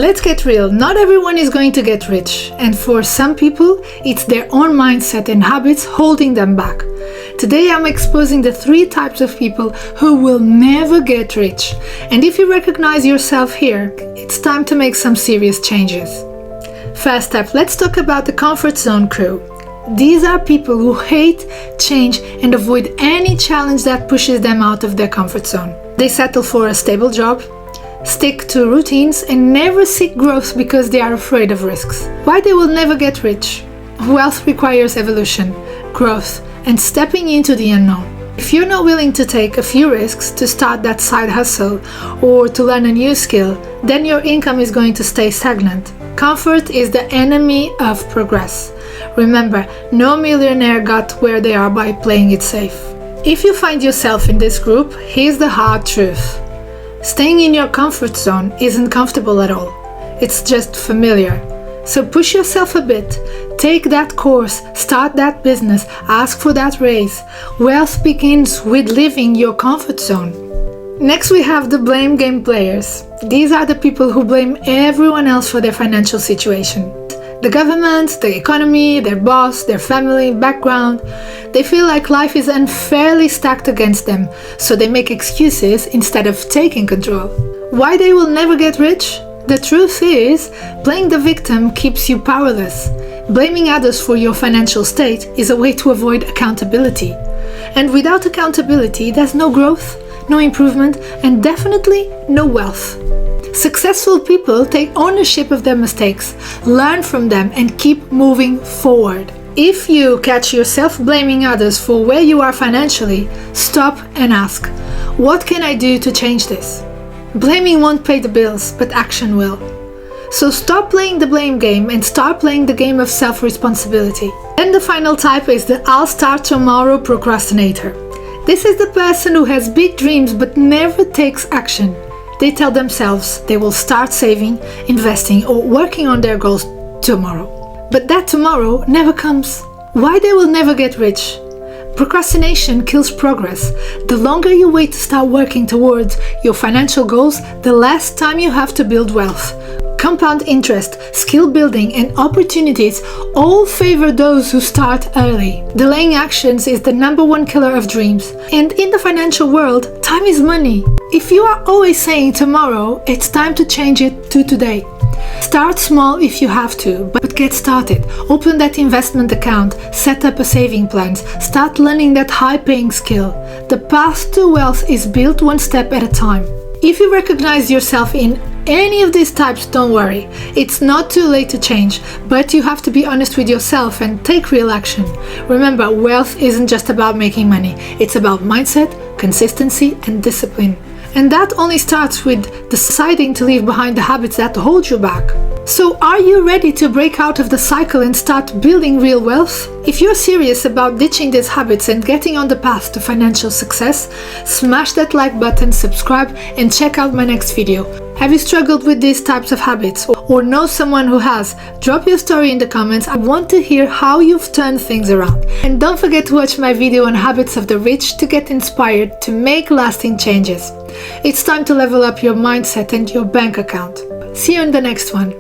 Let's get real, not everyone is going to get rich, and for some people, it's their own mindset and habits holding them back. Today I'm exposing the 3 types of people who will never get rich, and if you recognize yourself here, it's time to make some serious changes. First up, let's talk about the comfort zone crew. These are people who hate change and avoid any challenge that pushes them out of their comfort zone. They settle for a stable job, stick to routines, and never seek growth because they are afraid of risks. Why they will never get rich? Wealth requires evolution, growth, and stepping into the unknown. If you're not willing to take a few risks to start that side hustle or to learn a new skill, then your income is going to stay stagnant. Comfort is the enemy of progress. Remember, no millionaire got where they are by playing it safe. If you find yourself in this group, here's the hard truth. Staying in your comfort zone isn't comfortable at all. It's just familiar. So push yourself a bit. Take that course, start that business, ask for that raise. Wealth begins with leaving your comfort zone. Next we have the blame game players. These are the people who blame everyone else for their financial situation. The government, the economy, their boss, their family, background. They feel like life is unfairly stacked against them, so they make excuses instead of taking control. Why they will never get rich? The truth is, playing the victim keeps you powerless. Blaming others for your financial state is a way to avoid accountability. And without accountability, there's no growth, no improvement, and definitely no wealth. Successful people take ownership of their mistakes, learn from them, and keep moving forward. If you catch yourself blaming others for where you are financially, stop and ask, what can I do to change this? Blaming won't pay the bills, but action will. So stop playing the blame game and start playing the game of self-responsibility. Then the final type is the I'll start tomorrow procrastinator. This is the person who has big dreams but never takes action. They tell themselves they will start saving, investing, or working on their goals tomorrow. But that tomorrow never comes. Why they will never get rich? Procrastination kills progress. The longer you wait to start working towards your financial goals, the less time you have to build wealth. Compound interest, skill building, and opportunities all favor those who start early. Delaying actions is the #1 killer of dreams. And in the financial world, time is money. If you are always saying tomorrow, it's time to change it to today. Start small if you have to, but get started. Open that investment account, set up a saving plan, start learning that high-paying skill. The path to wealth is built one step at a time. If you recognize yourself in any of these types, don't worry. It's not too late to change, but you have to be honest with yourself and take real action. Remember, wealth isn't just about making money. It's about mindset, consistency, and discipline. And that only starts with deciding to leave behind the habits that hold you back. So are you ready to break out of the cycle and start building real wealth? If you're serious about ditching these habits and getting on the path to financial success, smash that like button, subscribe, and check out my next video. Have you struggled with these types of habits or know someone who has? Drop your story in the comments. I want to hear how you've turned things around. And don't forget to watch my video on habits of the rich to get inspired to make lasting changes. It's time to level up your mindset and your bank account. See you in the next one.